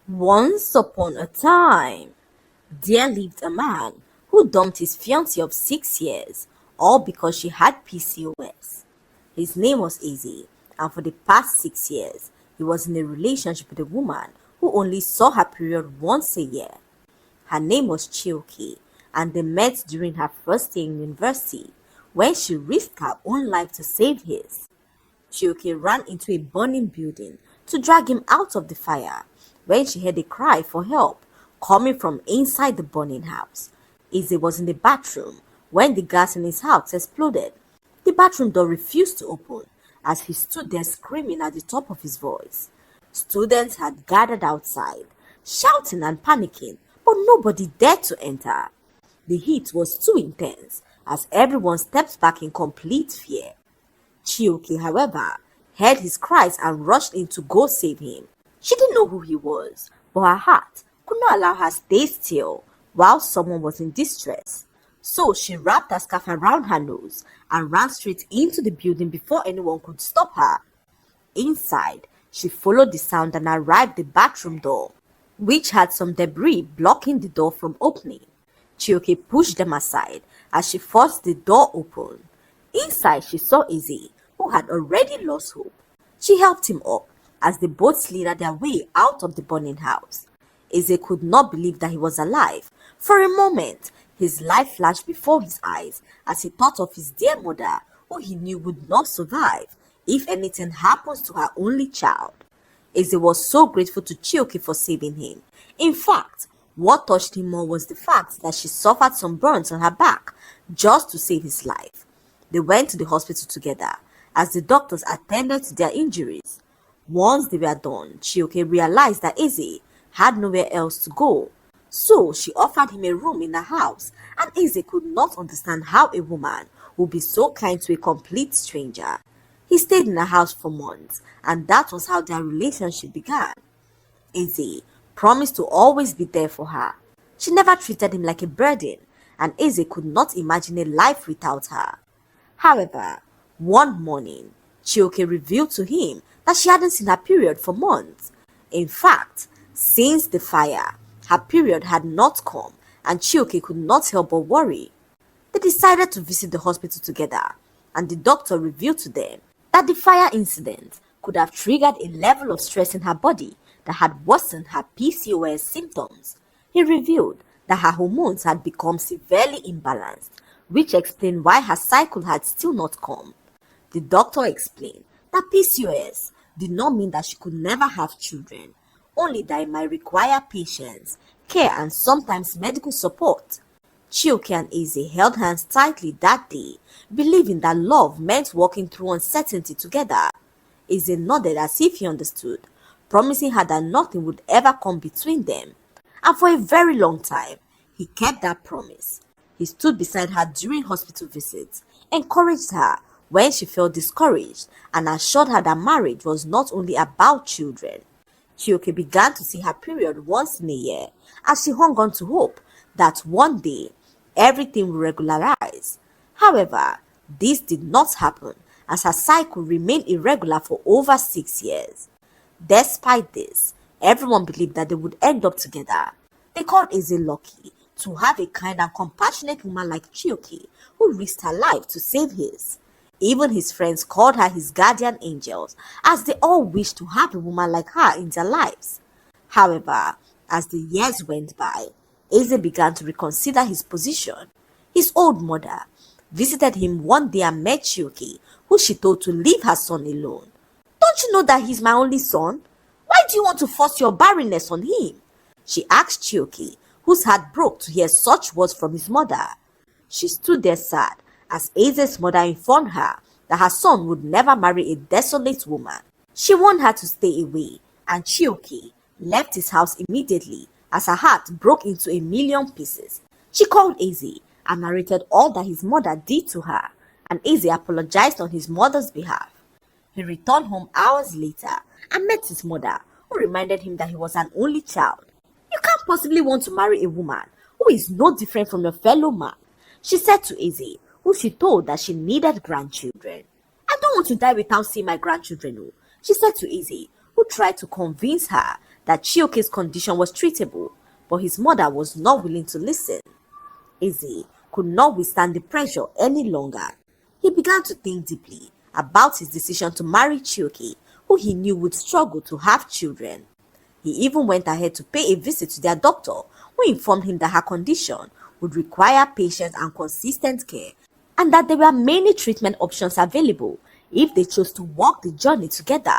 Once upon a time, there lived a man who dumped his fiancée of 6 years, all because she had PCOS. His name was Izzy, and for the past 6 years, he was in a relationship with a woman who only saw her period once a year. Her name was Chioke, and they met during her first year in university when she risked her own life to save his. Chioke ran into a burning building to drag him out of the fire when she heard a cry for help coming from inside the burning house. Izzy was in the bathroom when the gas in his house exploded. The bathroom door refused to open as he stood there screaming at the top of his voice. Students had gathered outside, shouting and panicking, but nobody dared to enter. The heat was too intense as everyone stepped back in complete fear. Chioke, however, heard his cries and rushed in to go save him. She didn't know who he was, but her heart could not allow her to stay still while someone was in distress. So she wrapped a scarf around her nose and ran straight into the building before anyone could stop her. Inside, she followed the sound and arrived at the bathroom door, which had some debris blocking the door from opening. Chioke pushed them aside as she forced the door open. Inside, she saw Izzy, who had already lost hope. She helped him up as they both slithered their way out of the burning house. Izzy could not believe that he was alive. For a moment, his life flashed before his eyes as he thought of his dear mother, who he knew would not survive if anything happens to her only child. Izzy was so grateful to Chioke for saving him. In fact, what touched him more was the fact that she suffered some burns on her back just to save his life. They went to the hospital together as the doctors attended to their injuries. Once they were done, Chioke realized that Izzy had nowhere else to go. So she offered him a room in her house, and Izzy could not understand how a woman would be so kind to a complete stranger. He stayed in her house for months, and that was how their relationship began. Izzy promised to always be there for her. She never treated him like a burden, and Izzy could not imagine a life without her. However, one morning, Chioke revealed to him that she hadn't seen her period for months. In fact, since the fire, her period had not come, and Chioke could not help but worry. They decided to visit the hospital together, and the doctor revealed to them that the fire incident could have triggered a level of stress in her body that had worsened her PCOS symptoms. He revealed that her hormones had become severely imbalanced, which explained why her cycle had still not come. The doctor explained that PCOS did not mean that she could never have children, only that it might require patience, care, and sometimes medical support. Chioke and Izzy held hands tightly that day, believing that love meant walking through uncertainty together. Izzy nodded as if he understood, promising her that nothing would ever come between them. And for a very long time, he kept that promise. He stood beside her during hospital visits, encouraged her when she felt discouraged, and assured her that marriage was not only about children. Chioke began to see her period once in a year as she hung on to hope that one day everything would regularize. However, this did not happen as her cycle remained irregular for over 6 years. Despite this, everyone believed that they would end up together. They called Izzy lucky to have a kind and compassionate woman like Chioke who risked her life to save his. Even his friends called her his guardian angels, as they all wished to have a woman like her in their lives. However, as the years went by, Izzy began to reconsider his position. His old mother visited him one day and met Chioke, who she told to leave her son alone. "Don't you know that he's my only son? Why do you want to force your barrenness on him?" she asked Chioke, whose heart broke to hear such words from his mother. She stood there sad as Izzy's mother informed her that her son would never marry a desolate woman. She warned her to stay away, and Chioke left his house immediately as her heart broke into a million pieces. She called Izzy and narrated all that his mother did to her, and Izzy apologized on his mother's behalf. He returned home hours later and met his mother, who reminded him that he was an only child. "You can't possibly want to marry a woman who is no different from your fellow man," she said to Izzy, who she told that she needed grandchildren. "I don't want to die without seeing my grandchildren," she said to Izzy, who tried to convince her that Chioke's condition was treatable, but his mother was not willing to listen. Eze could not withstand the pressure any longer. He began to think deeply about his decision to marry Chioke, who he knew would struggle to have children. He even went ahead to pay a visit to their doctor, who informed him that her condition would require patience and consistent care, and that there were many treatment options available if they chose to walk the journey together.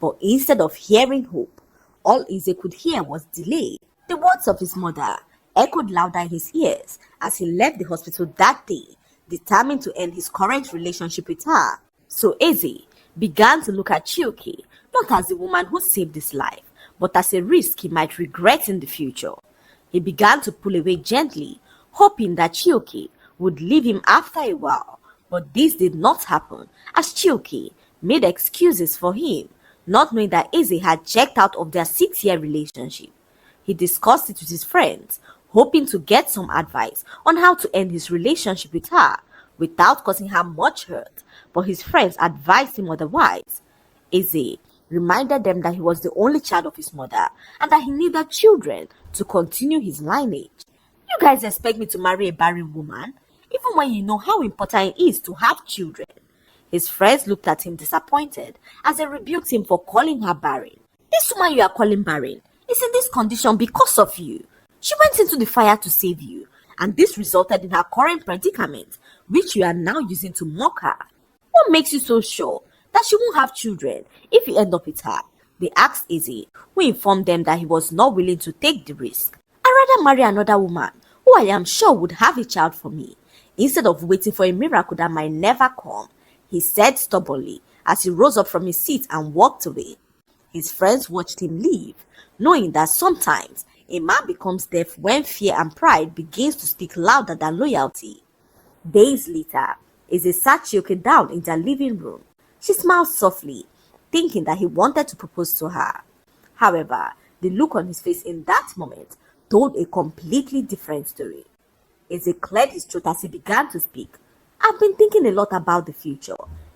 But instead of hearing hope, all Eze could hear was delay. The words of his mother echoed louder in his ears as he left the hospital that day, determined to end his current relationship with her. So Eze began to look at Chioke not as the woman who saved his life, but as a risk he might regret in the future. He began to pull away gently, hoping that Chioke would leave him after a while, but this did not happen as Chioke made excuses for him, not knowing that Eze had checked out of their 6-year relationship. He discussed it with his friends, hoping to get some advice on how to end his relationship with her without causing her much hurt, but his friends advised him otherwise. Eze reminded them that he was the only child of his mother and that he needed children to continue his lineage. You guys expect me to marry a barren woman, even when you know how important it is to have children? His friends looked at him disappointed as they rebuked him for calling her barren. This woman you are calling barren is in this condition because of you. She went into the fire to save you, and this resulted in her current predicament, which you are now using to mock her. What makes you so sure that she won't have children if you end up with her? They asked Eze, who informed them that he was not willing to take the risk. I'd rather marry another woman who I am sure would have a child for me, instead of waiting for a miracle that might never come, he said stubbornly as he rose up from his seat and walked away. His friends watched him leave, knowing that sometimes a man becomes deaf when fear and pride begins to speak louder than loyalty. Days later, Eze sat Chioke down in their living room. She smiled softly, thinking that he wanted to propose to her. However, the look on his face in that moment told a completely different story. Eze cleared his throat as he began to speak. I've been thinking a lot about the future,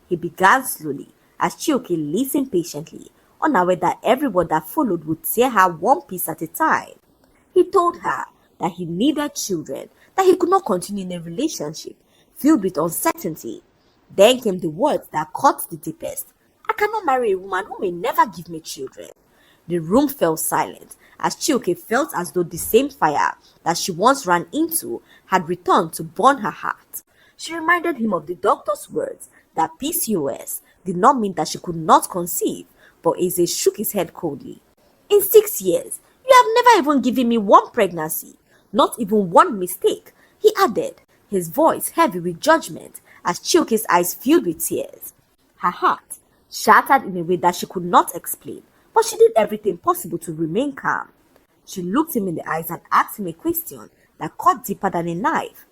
he began slowly, as Chioke listened patiently, unaware that every word that followed would tear her one piece at a time. He told her that he needed children, that he could not continue in a relationship filled with uncertainty. Then came the words that cut the deepest. I cannot marry a woman who may never give me children. The room fell silent as Chioke felt as though the same fire that she once ran into had returned to burn her heart. She reminded him of the doctor's words that PCOS did not mean that she could not conceive, but Eze shook his head coldly. In 6 years, you have never even given me one pregnancy, not even one mistake, he added, his voice heavy with judgment as Chioke's eyes filled with tears. Her heart shattered in a way that she could not explain, but she did everything possible to remain calm. She looked him in the eyes and asked him a question that cut deeper than a knife.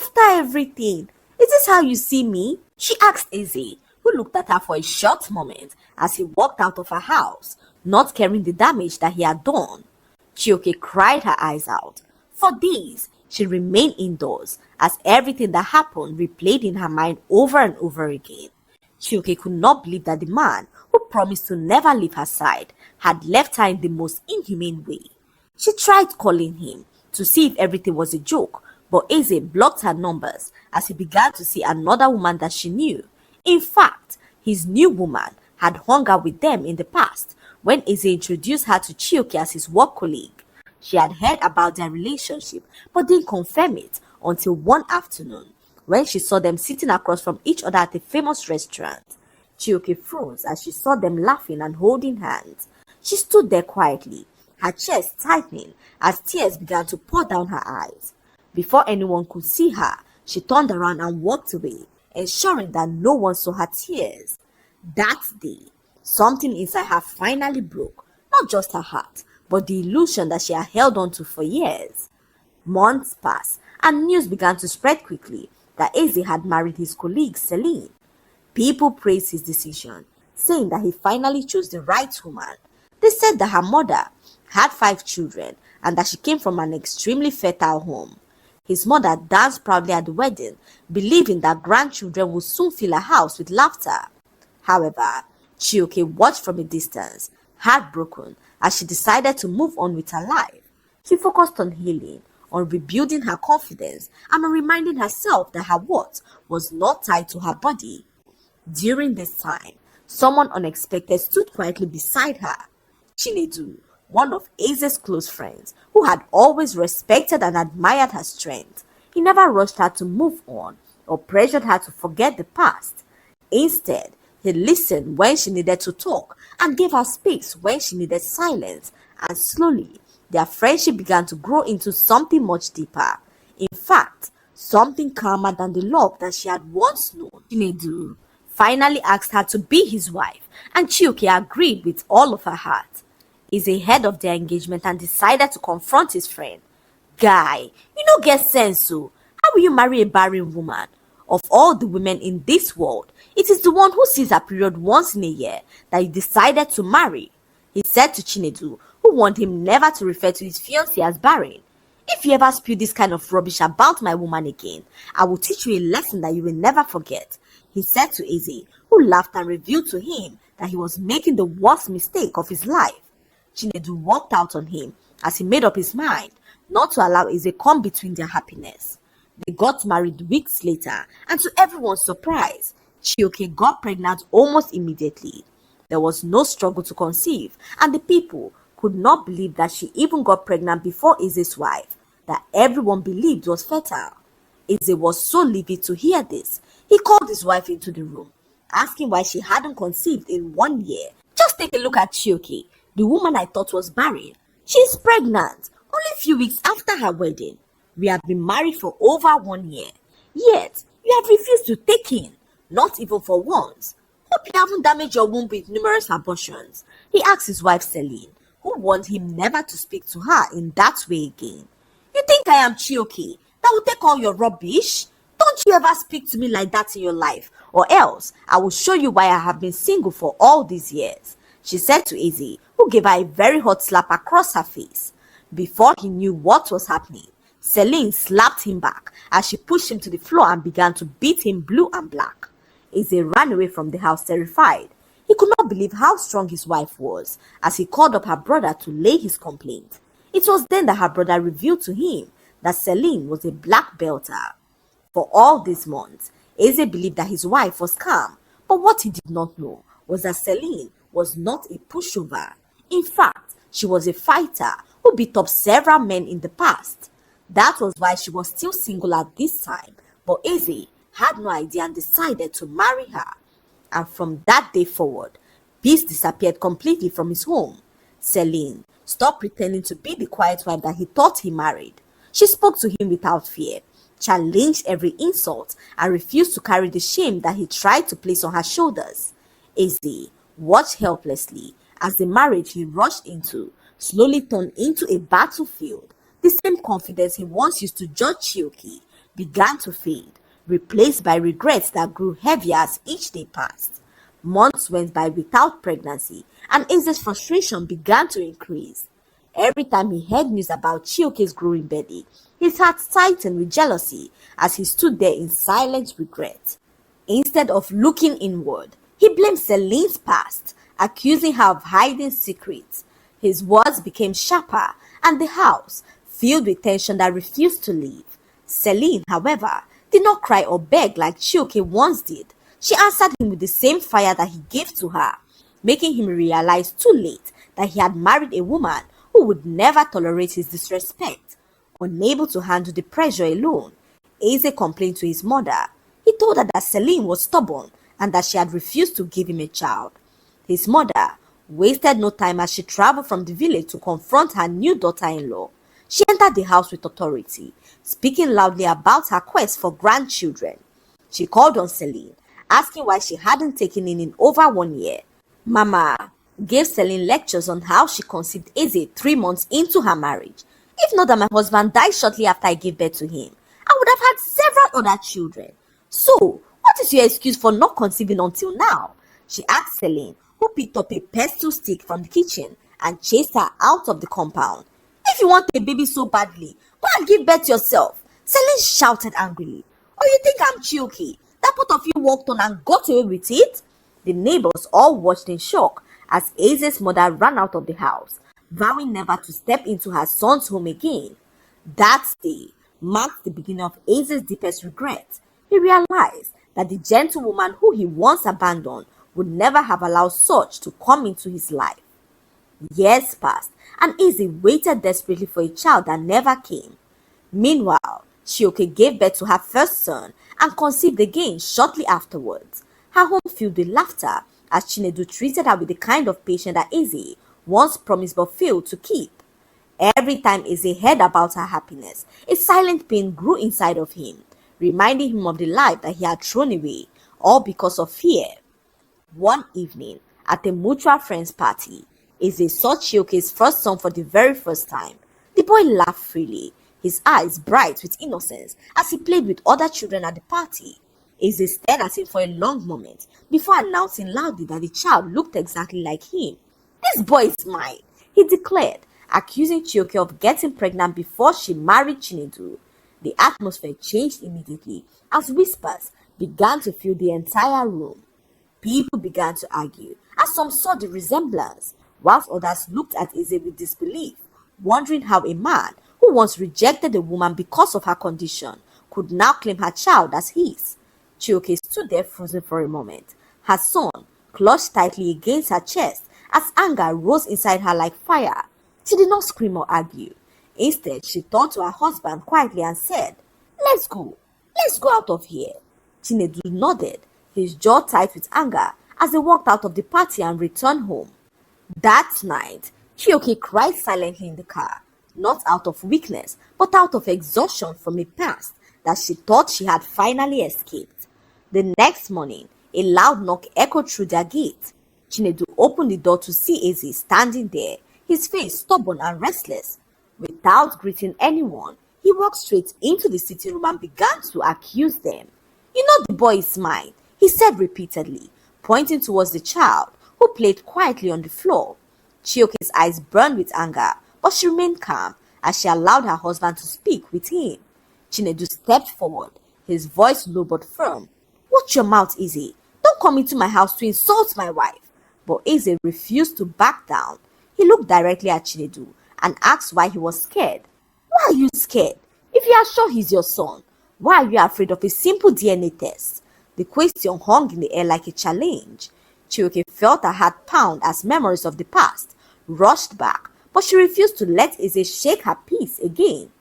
After everything, is this how you see me? She asked Eze, who looked at her for a short moment as he walked out of her house, not caring the damage that he had done. Chioke cried her eyes out. For days, she remained indoors as everything that happened replayed in her mind over and over again. Chioke could not believe that the man who promised to never leave her side had left her in the most inhumane way. She tried calling him to see if everything was a joke, but Eze blocked her numbers as he began to see another woman that she knew. In fact, his new woman had hung out with them in the past when Eze introduced her to Chioke as his work colleague. She had heard about their relationship but didn't confirm it until one afternoon when she saw them sitting across from each other at a famous restaurant. Chioke froze as she saw them laughing and holding hands. She stood there quietly, her chest tightening as tears began to pour down her eyes. Before anyone could see her, she turned around and walked away, ensuring that no one saw her tears. That day, something inside her finally broke, not just her heart, but the illusion that she had held on to for years. Months passed, and news began to spread quickly that Eze had married his colleague Celine. People praised his decision, saying that he finally chose the right woman. They said that her mother had 5 children and that she came from an extremely fertile home. His mother danced proudly at the wedding, believing that grandchildren would soon fill her house with laughter. However, Chioke watched from a distance, heartbroken, as she decided to move on with her life. She focused on healing, on rebuilding her confidence, and on reminding herself that her worth was not tied to her body. During this time, someone unexpected stood quietly beside her. Chinedu, one of Aze's close friends, who had always respected and admired her strength. He never rushed her to move on or pressured her to forget the past. Instead, he listened when she needed to talk and gave her space when she needed silence, and slowly, their friendship began to grow into something much deeper. In fact, something calmer than the love that she had once known. Chinedu finally asked her to be his wife, and Chioke agreed with all of her heart. Eze heard of their engagement and decided to confront his friend. Guy, you no get sense, so how will you marry a barren woman? Of all the women in this world, it is the one who sees her period once in a year that you decided to marry, he said to Chinedu, who warned him never to refer to his fiancée as barren. If you ever spew this kind of rubbish about my woman again, I will teach you a lesson that you will never forget, he said to Eze, who laughed and revealed to him that he was making the worst mistake of his life. Chinedu walked out on him as he made up his mind not to allow Eze come between their happiness. They got married weeks later, and to everyone's surprise, Chioke got pregnant almost immediately. There was no struggle to conceive, and the people could not believe that she even got pregnant before Eze's wife, that everyone believed was fertile. Eze was so livid to hear this. He called his wife into the room, asking why she hadn't conceived in 1 year. Just take a look at Chioke, the woman I thought was barren. She's pregnant, only a few weeks after her wedding. We have been married for over 1 year. Yet, you have refused to take in, not even for once. Hope you haven't damaged your womb with numerous abortions, he asked his wife Celine, who warned him never to speak to her in that way again. You think I am Chioke that will take all your rubbish? Don't you ever speak to me like that in your life, or else I will show you why I have been single for all these years, she said to Eze, who gave her a very hot slap across her face. Before he knew what was happening, Celine slapped him back as she pushed him to the floor and began to beat him blue and black. Eze ran away from the house terrified. He could not believe how strong his wife was as he called up her brother to lay his complaint. It was then that her brother revealed to him that Celine was a black belter. For all these months, Eze believed that his wife was calm, but what he did not know was that Celine was not a pushover. In fact, she was a fighter who beat up several men in the past. That was why she was still single at this time, but Eze had no idea and decided to marry her. And from that day forward, peace disappeared completely from his home. Celine stopped pretending to be the quiet wife that he thought he married. She spoke to him without fear, challenged every insult, and refused to carry the shame that he tried to place on her shoulders. Eze watched helplessly as the marriage he rushed into slowly turned into a battlefield. The same confidence he once used to judge Chioke began to fade, replaced by regrets that grew heavier as each day passed. Months went by without pregnancy, and Eze's frustration began to increase. Every time he heard news about Chioke's growing belly, his heart tightened with jealousy as he stood there in silent regret. Instead of looking inward, he blamed Celine's past, accusing her of hiding secrets. His words became sharper, and the house filled with tension that refused to leave. Celine, however, did not cry or beg like Chioke once did. She answered him with the same fire that he gave to her, making him realize too late that he had married a woman who would never tolerate his disrespect. Unable to handle the pressure alone, Eze complained to his mother. He told her that Celine was stubborn and that she had refused to give him a child. His mother wasted no time as she traveled from the village to confront her new daughter-in-law. She entered the house with authority, speaking loudly about her quest for grandchildren. She called on Celine, asking why she hadn't taken in over 1 year. Mama gave Celine lectures on how she conceived Eze 3 months into her marriage. If not that my husband died shortly after I gave birth to him, I would have had several other children. So, what is your excuse for not conceiving until now? She asked Celine, who picked up a pestle stick from the kitchen and chased her out of the compound. If you want a baby so badly, go and give birth yourself, Celine shouted angrily. Or you think I'm Chioke that both of you walked on and got away with it? The neighbors all watched in shock as Eze's mother ran out of the house, vowing never to step into her son's home again. That day marked the beginning of Aze's deepest regret. He realized that the gentlewoman who he once abandoned would never have allowed such to come into his life. Years passed, and Izzy waited desperately for a child that never came. Meanwhile, Chioke gave birth to her first son and conceived again shortly afterwards. Her home filled with laughter as Chinedu treated her with the kind of patience that Izzy once promised but failed to keep. Every time Izzy heard about her happiness, a silent pain grew inside of him, reminding him of the life that he had thrown away, all because of fear. One evening, at a mutual friend's party, Izzy saw Chioke's first son for the very first time. The boy laughed freely, his eyes bright with innocence as he played with other children at the party. Izzy stared at him for a long moment before announcing loudly that the child looked exactly like him. "This boy is mine," he declared, accusing Chioke of getting pregnant before she married Chinedu. The atmosphere changed immediately as whispers began to fill the entire room. People began to argue as some saw the resemblance, whilst others looked at Izzy with disbelief, wondering how a man who once rejected a woman because of her condition could now claim her child as his. Chioke stood there frozen for a moment, her son clutched tightly against her chest as anger rose inside her like fire. She did not scream or argue. Instead, she turned to her husband quietly and said, "Let's go. Let's go out of here." Chinedu nodded, his jaw tight with anger, as they walked out of the party and returned home. That night, Chioke cried silently in the car, not out of weakness, but out of exhaustion from a past that she thought she had finally escaped. The next morning, a loud knock echoed through their gate. Chinedu opened the door to see Izzy standing there, his face stubborn and restless. Without greeting anyone, he walked straight into the sitting room and began to accuse them. "You know the boy is mine," he said repeatedly, pointing towards the child, who played quietly on the floor. Chioke's eyes burned with anger, but she remained calm as she allowed her husband to speak with him. Chinedu stepped forward, his voice low but firm. "Watch your mouth, Izzy. Don't come into my house to insult my wife." But Izzy refused to back down. He looked directly at Chinedu and asked why he was scared. "Why are you scared? If you are sure he's your son, why are you afraid of a simple DNA test?" The question hung in the air like a challenge. Chioke felt her heart pound as memories of the past rushed back, but she refused to let Izzy shake her peace again.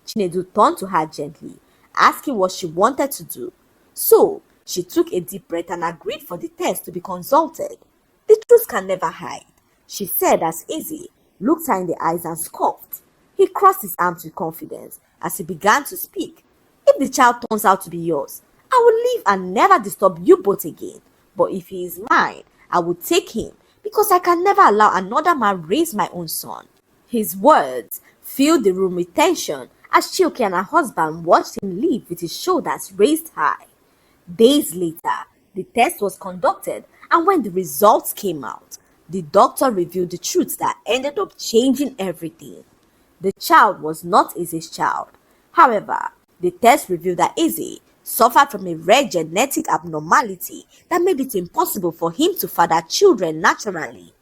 Chinedu turned to her gently, asking what she wanted to do. So, she took a deep breath and agreed for the test to be consulted. "The truth can never hide," she said as Izzy looked her in the eyes and scoffed. He crossed his arms with confidence as he began to speak. "If the child turns out to be yours, I will leave and never disturb you both again. But if he is mine, I will take him because I can never allow another man raise my own son." His words filled the room with tension as Chioke and her husband watched him leave with his shoulders raised high. Days later, the test was conducted, and when the results came out, the doctor revealed the truth that ended up changing everything. The child was not Izzy's child. However, the test revealed that Izzy suffered from a rare genetic abnormality that made it impossible for him to father children naturally.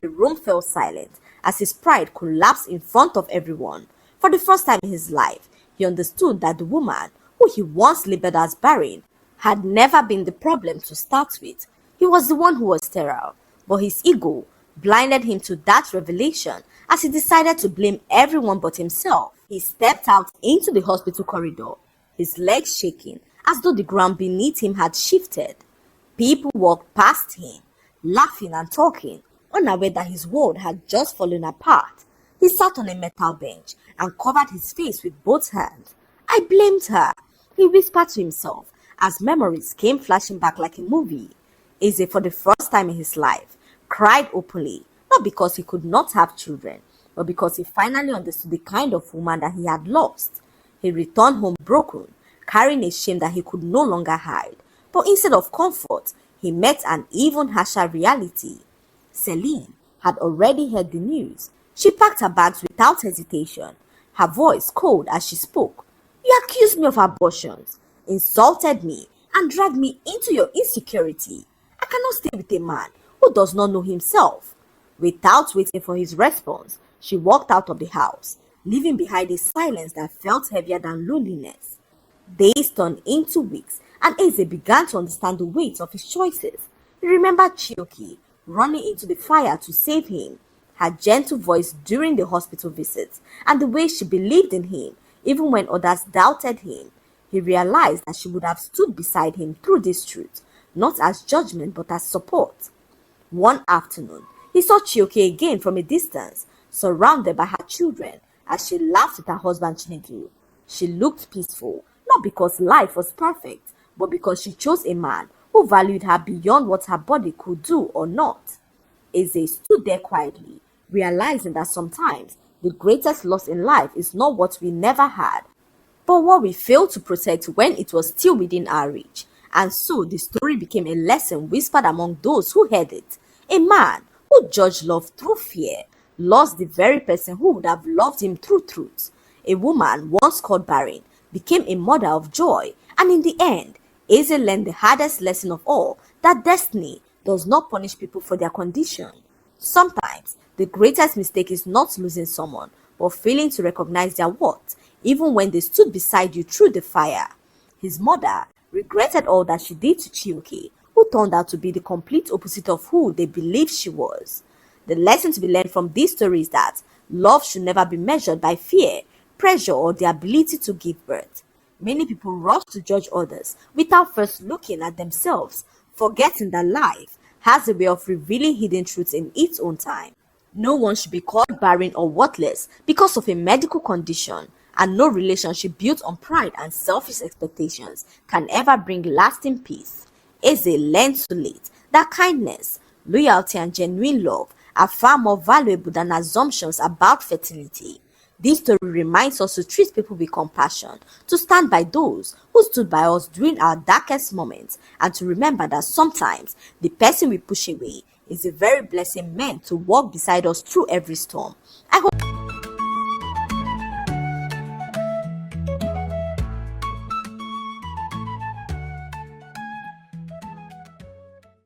The room fell silent as his pride collapsed in front of everyone. For the first time in his life, he understood that the woman, who he once labeled as barren, had never been the problem to start with. He was the one who was sterile, but his ego blinded him to that revelation as he decided to blame everyone but himself. He stepped out into the hospital corridor, his legs shaking as though the ground beneath him had shifted. People walked past him, laughing and talking, unaware that his world had just fallen apart. He sat on a metal bench and covered his face with both hands. "I blamed her," he whispered to himself as memories came flashing back like a movie. Izzy, for the first time in his life, cried openly, not because he could not have children, but because he finally understood the kind of woman that he had lost. He returned home broken, carrying a shame that he could no longer hide. But instead of comfort, he met an even harsher reality. Celine had already heard the news. She packed her bags without hesitation, her voice cold as she spoke. "You accused me of abortions, insulted me, and dragged me into your insecurity. I cannot stay with a man who does not know himself." Without waiting for his response, she walked out of the house, leaving behind a silence that felt heavier than loneliness. Days turned into weeks, and Eze began to understand the weight of his choices. He remembered Chioki running into the fire to save him, her gentle voice during the hospital visits, and the way she believed in him even when others doubted him. He realized that she would have stood beside him through this truth, not as judgment but as support. One afternoon, he saw Chioke again from a distance, surrounded by her children, as she laughed with her husband Chinedu. She looked peaceful, not because life was perfect, but because she chose a man who valued her beyond what her body could do or not. Eze stood there quietly, realizing that sometimes the greatest loss in life is not what we never had, but what we failed to protect when it was still within our reach. And so the story became a lesson whispered among those who heard it. A man who judged love through fear lost the very person who would have loved him through truth. A woman once called barren became a mother of joy, and in the end, Eze learned the hardest lesson of all, that destiny does not punish people for their condition. Sometimes, the greatest mistake is not losing someone, but failing to recognize their worth, even when they stood beside you through the fire. His mother regretted all that she did to Chioke, who turned out to be the complete opposite of who they believed she was. The lesson to be learned from this story is that love should never be measured by fear, pressure, or the ability to give birth. Many people rush to judge others without first looking at themselves, forgetting that life has a way of revealing hidden truths in its own time. No one should be called barren or worthless because of a medical condition, and no relationship built on pride and selfish expectations can ever bring lasting peace. Eze learned too late that kindness, loyalty, and genuine love are far more valuable than assumptions about fertility. This story reminds us to treat people with compassion, to stand by those who stood by us during our darkest moments, and to remember that sometimes the person we push away is a very blessing meant to walk beside us through every storm. I hope